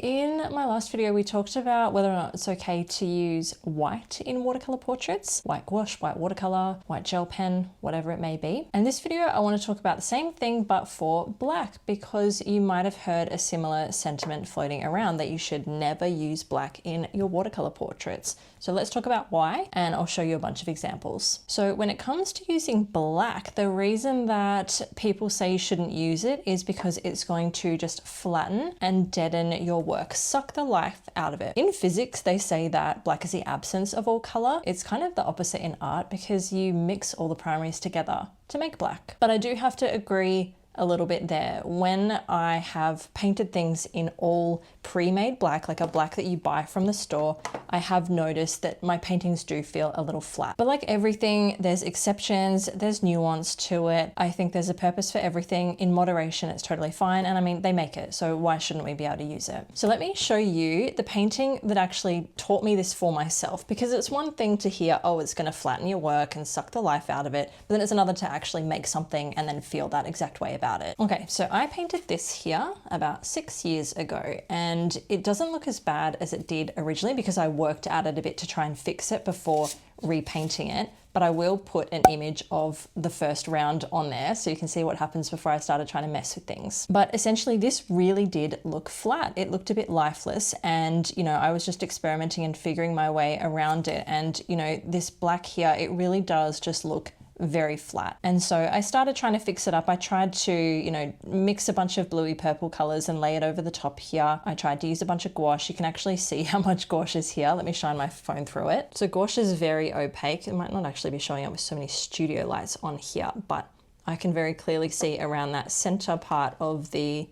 In my last video, we talked about whether or not it's okay to use white in watercolor portraits, white gouache, white watercolor, white gel pen, whatever it may be. And this video, I want to talk about the same thing, but for black, because you might have heard a similar sentiment floating around that you should never use black in your watercolor portraits. So let's talk about why, and I'll show you a bunch of examples. So when it comes to using black, the reason that people say you shouldn't use it is because it's going to just flatten and deaden your work, suck the life out of it. In physics, they say that black is the absence of all color. It's kind of the opposite in art because you mix all the primaries together to make black. But I do have to agree a little bit there. When I have painted things in all pre-made black, like a black that you buy from the store, I have noticed that my paintings do feel a little flat. But like everything, there's exceptions, there's nuance to it. I think there's a purpose for everything. In moderation, it's totally fine. And I mean, they make it, so why shouldn't we be able to use it? So let me show you the painting that actually taught me this for myself, because it's one thing to hear, oh, it's gonna flatten your work and suck the life out of it, but then it's another to actually make something and then feel that exact way about it. Okay, so I painted this here about 6 years ago, and it doesn't look as bad as it did originally because I worked at it a bit to try and fix it before repainting it. But I will put an image of the first round on there so you can see what happens before I started trying to mess with things. But essentially this really did look flat. It looked a bit lifeless, and I was just experimenting and figuring my way around it. And this black here, it really does just look very flat. And so I started trying to fix it up. I tried to, mix a bunch of bluey purple colors and lay it over the top here. I tried to use a bunch of gouache. You can actually see how much gouache is here. Let me shine my phone through it. So gouache is very opaque. It might not actually be showing up with so many studio lights on here, but I can very clearly see around that center part of the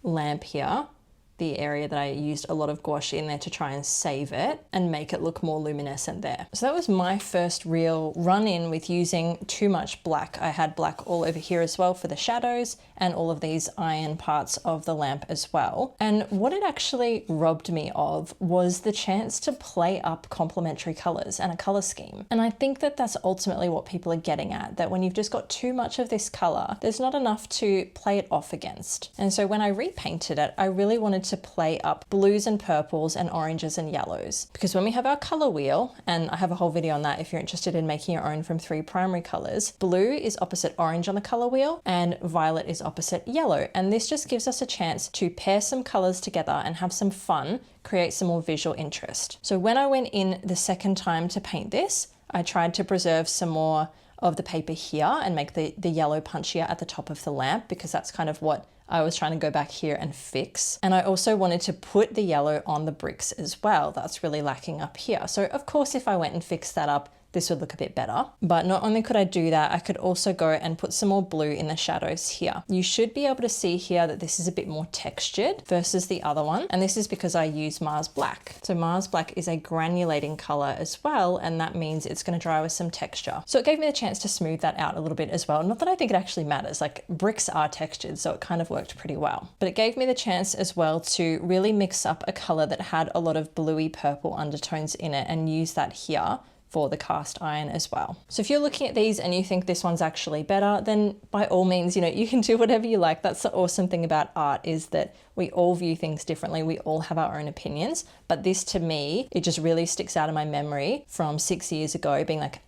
lamp here, the area that I used a lot of gouache in there to try and save it and make it look more luminescent there. So that was my first real run-in with using too much black. I had black all over here as well for the shadows and all of these iron parts of the lamp as well. And what it actually robbed me of was the chance to play up complementary colors and a color scheme. And I think that that's ultimately what people are getting at, that when you've just got too much of this color, there's not enough to play it off against. And so when I repainted it, I really wanted to play up blues and purples and oranges and yellows, because when we have our color wheel, and I have a whole video on that if you're interested in making your own from 3 primary colors, blue is opposite orange on the color wheel and violet is opposite yellow. And this just gives us a chance to pair some colors together and have some fun, create some more visual interest. So when I went in the second time to paint this, I tried to preserve some more of the paper here and make the yellow punchier at the top of the lamp, because that's kind of what I was trying to go back here and fix. And I also wanted to put the yellow on the bricks as well. That's really lacking up here. So of course, if I went and fixed that up, this would look a bit better. But not only could I do that, I could also go and put some more blue in the shadows here. You should be able to see here that this is a bit more textured versus the other one. And this is because I use Mars Black. So Mars Black is a granulating color as well, and that means it's going to dry with some texture. So it gave me the chance to smooth that out a little bit as well. Not that I think it actually matters, like bricks are textured, so it kind of worked pretty well. But it gave me the chance as well to really mix up a color that had a lot of bluey purple undertones in it and use that here for the cast iron as well. So if you're looking at these and you think this one's actually better, then by all means, you can do whatever you like. That's the awesome thing about art, is that we all view things differently. We all have our own opinions, but this to me, it just really sticks out in my memory from 6 years ago being like,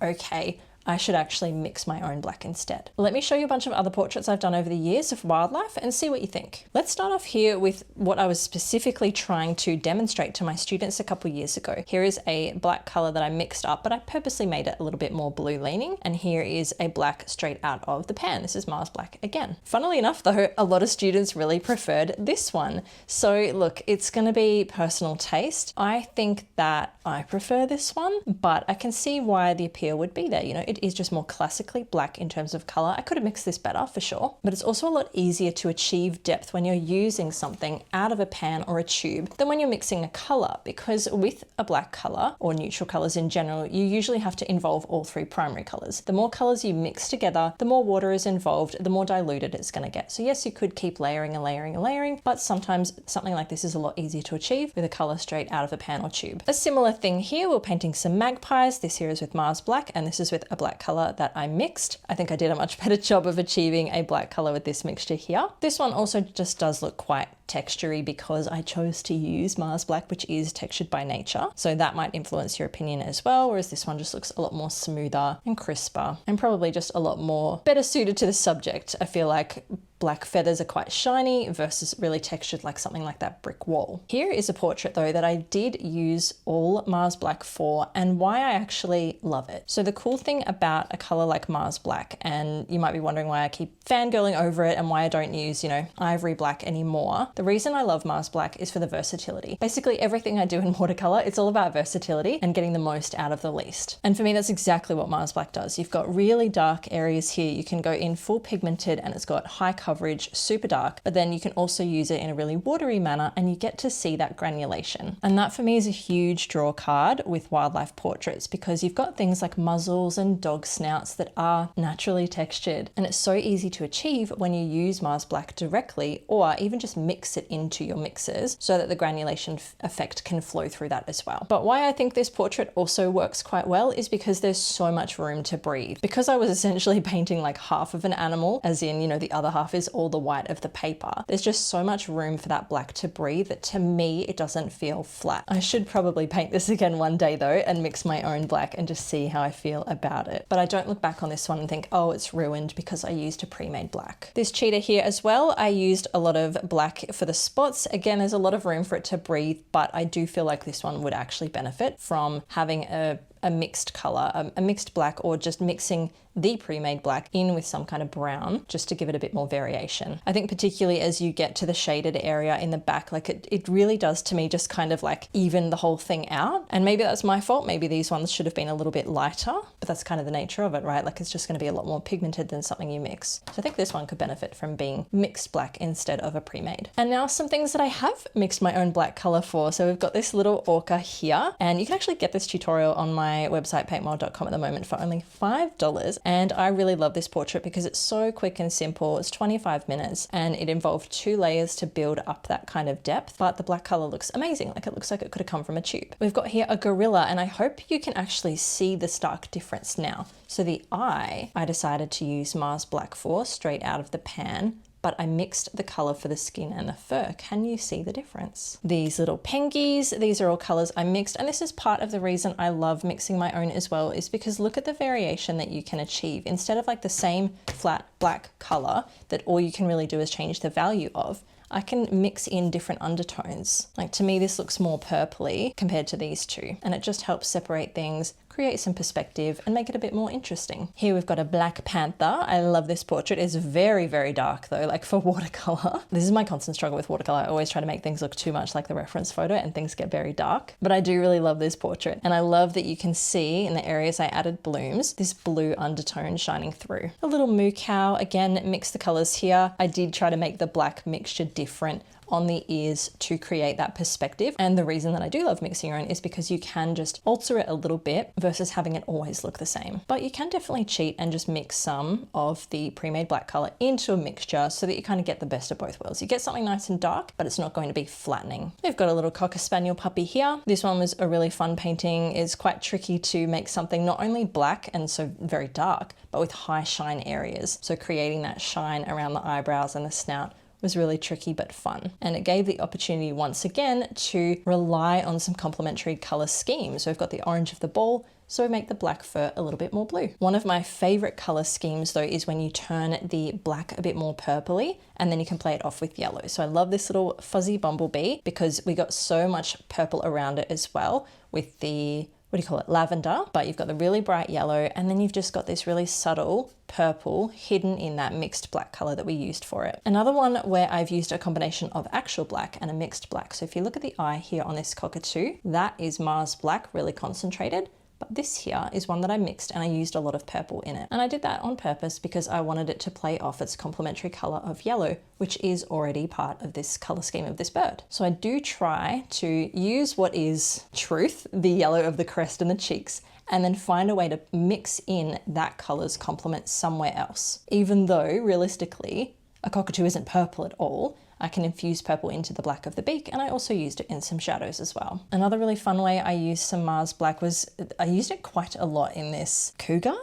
okay, I should actually mix my own black instead. Let me show you a bunch of other portraits I've done over the years of wildlife and see what you think. Let's start off here with what I was specifically trying to demonstrate to my students a couple years ago. Here is a black color that I mixed up, but I purposely made it a little bit more blue leaning. And here is a black straight out of the pan. This is Mars Black again. Funnily enough though, a lot of students really preferred this one. So look, it's gonna be personal taste. I think that I prefer this one, but I can see why the appeal would be there. It is just more classically black in terms of color. I could have mixed this better for sure, but it's also a lot easier to achieve depth when you're using something out of a pan or a tube than when you're mixing a color, because with a black color or neutral colors in general, you usually have to involve all 3 primary colors. The more colors you mix together, the more water is involved, the more diluted it's going to get. So yes, you could keep layering and layering and layering, but sometimes something like this is a lot easier to achieve with a color straight out of a pan or tube. A similar thing here, we're painting some magpies. This here is with Mars Black, and this is with a black color that I mixed. I think I did a much better job of achieving a black color with this mixture here. This one also just does look quite textury because I chose to use Mars Black, which is textured by nature. So that might influence your opinion as well, whereas this one just looks a lot more smoother and crisper and probably just a lot more better suited to the subject. I feel like black feathers are quite shiny versus really textured like something like that brick wall. Here is a portrait though that I did use all Mars Black for and why I actually love it. So the cool thing about a color like Mars Black, and you might be wondering why I keep fangirling over it and why I don't use, ivory black anymore. The reason I love Mars Black is for the versatility. Basically everything I do in watercolor, it's all about versatility and getting the most out of the least. And for me, that's exactly what Mars Black does. You've got really dark areas here. You can go in full pigmented and it's got high coverage, super dark, but then you can also use it in a really watery manner and you get to see that granulation. And that for me is a huge draw card with wildlife portraits because you've got things like muzzles and dog snouts that are naturally textured. And it's so easy to achieve when you use Mars Black directly or even just mix it into your mixes so that the granulation effect can flow through that as well. But why I think this portrait also works quite well is because there's so much room to breathe. Because I was essentially painting like half of an animal, as in, the other half is all the white of the paper. There's just so much room for that black to breathe that to me, it doesn't feel flat. I should probably paint this again one day though and mix my own black and just see how I feel about it. But I don't look back on this one and think, oh, it's ruined because I used a pre-made black. This cheetah here as well, I used a lot of black for the spots. Again, there's a lot of room for it to breathe, but I do feel like this one would actually benefit from having a mixed color, a mixed black, or just mixing the pre-made black in with some kind of brown just to give it a bit more variation. I think particularly as you get to the shaded area in the back, like it really does to me just kind of like even the whole thing out. And maybe that's my fault. Maybe these ones should have been a little bit lighter, but that's kind of the nature of it, right? Like it's just going to be a lot more pigmented than something you mix. So I think this one could benefit from being mixed black instead of a pre-made. And now some things that I have mixed my own black color for. So we've got this little orca here, and you can actually get this tutorial on my website paintmod.com at the moment for only $5. And I really love this portrait because it's so quick and simple. It's 25 minutes and it involved 2 layers to build up that kind of depth, but the black color looks amazing. Like it looks like it could have come from a tube. We've got here a gorilla, and I hope you can actually see the stark difference now. So the eye, I decided to use Mars Black for straight out of the pan, but I mixed the color for the skin and the fur. Can you see the difference? These little pengies, these are all colors I mixed, and this is part of the reason I love mixing my own as well, is because look at the variation that you can achieve. Instead of like the same flat black color that all you can really do is change the value of, I can mix in different undertones. Like to me, this looks more purpley compared to these two, and it just helps separate things, create some perspective and make it a bit more interesting. Here we've got a black panther. I love this portrait. It's very, very dark though, like for watercolor. This is my constant struggle with watercolor. I always try to make things look too much like the reference photo and things get very dark, but I do really love this portrait. And I love that you can see in the areas I added blooms, this blue undertone shining through. A little moo cow, again, mix the colors here. I did try to make the black mixture different on the ears to create that perspective. And the reason that I do love mixing your own is because you can just alter it a little bit versus having it always look the same. But you can definitely cheat and just mix some of the pre-made black color into a mixture so that you kind of get the best of both worlds. You get something nice and dark, but it's not going to be flattening. We've got a little Cocker Spaniel puppy here. This one was a really fun painting. It's quite tricky to make something not only black and so very dark, but with high shine areas. So creating that shine around the eyebrows and the snout was really tricky but fun. And it gave the opportunity once again to rely on some complementary color schemes. So we've got the orange of the ball, so we make the black fur a little bit more blue. One of my favorite color schemes though is when you turn the black a bit more purpley and then you can play it off with yellow. So I love this little fuzzy bumblebee because we got so much purple around it as well with the, what do you call it, lavender, but you've got the really bright yellow and then you've just got this really subtle purple hidden in that mixed black color that we used for it. Another one where I've used a combination of actual black and a mixed black. So if you look at the eye here on this cockatoo, that is Mars Black really concentrated. But this here is one that I mixed and I used a lot of purple in it. And I did that on purpose because I wanted it to play off its complementary color of yellow, which is already part of this color scheme of this bird. So I do try to use what is truth, the yellow of the crest and the cheeks, and then find a way to mix in that color's complement somewhere else. Even though realistically, a cockatoo isn't purple at all, I can infuse purple into the black of the beak, and I also used it in some shadows as well. Another really fun way I used some Mars Black was, I used it quite a lot in this cougar,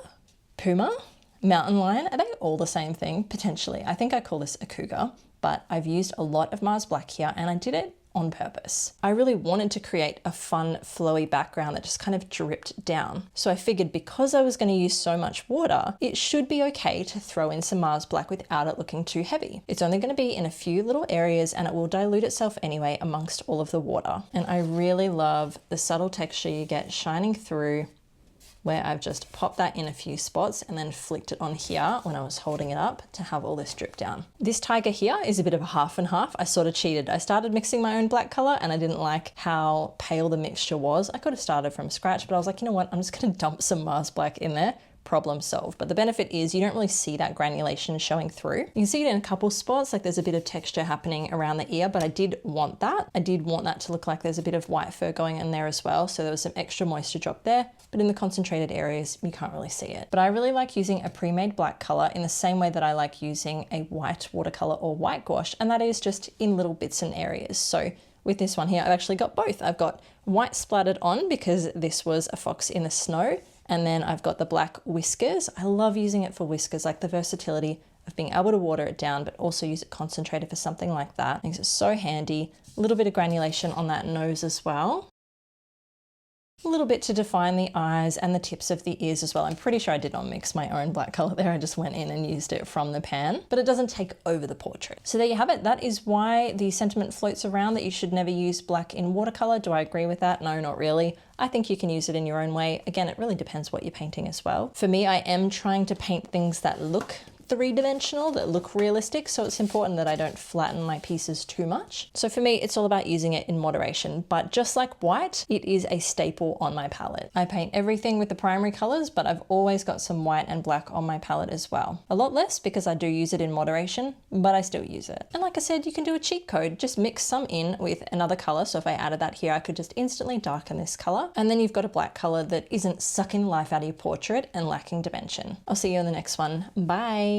puma, mountain lion. Are they all the same thing? Potentially. I think I call this a cougar, but I've used a lot of Mars Black here and I did it on purpose. I really wanted to create a fun flowy background that just kind of dripped down. So I figured because I was going to use so much water, it should be okay to throw in some Mars Black without it looking too heavy. It's only going to be in a few little areas and it will dilute itself anyway amongst all of the water. And I really love the subtle texture you get shining through, where I've just popped that in a few spots and then flicked it on here when I was holding it up to have all this drip down. This tiger here is a bit of a half and half. I sort of cheated. I started mixing my own black color and I didn't like how pale the mixture was. I could have started from scratch, but I was like, you know what? I'm just gonna dump some Mars Black in there. Problem solved. But the benefit is you don't really see that granulation showing through. You can see it in a couple spots, like there's a bit of texture happening around the ear, but I did want that. I did want that to look like there's a bit of white fur going in there as well. So there was some extra moisture drop there, but in the concentrated areas, you can't really see it. But I really like using a pre-made black color in the same way that I like using a white watercolor or white gouache, and that is just in little bits and areas. So with this one here, I've actually got both. I've got white splattered on because this was a fox in the snow. And then I've got the black whiskers. I love using it for whiskers, like the versatility of being able to water it down, but also use it concentrated for something like that. Makes it so handy. A little bit of granulation on that nose as well. A little bit to define the eyes and the tips of the ears as well. I'm pretty sure I did not mix my own black color there. I just went in and used it from the pan, but it doesn't take over the portrait. So there you have it. That is why the sentiment floats around that you should never use black in watercolor. Do I agree with that? No, not really. I think you can use it in your own way. Again, it really depends what you're painting as well. For me, I am trying to paint things that look three-dimensional, that look realistic, so it's important that I don't flatten my pieces too much. So for me, it's all about using it in moderation, but just like white, it is a staple on my palette. I paint everything with the primary colors, but I've always got some white and black on my palette as well. A lot less because I do use it in moderation, but I still use it. And like I said, you can do a cheat code, just mix some in with another color. So if I added that here, I could just instantly darken this color, and then you've got a black color that isn't sucking life out of your portrait and lacking dimension. I'll see you in the next one. Bye.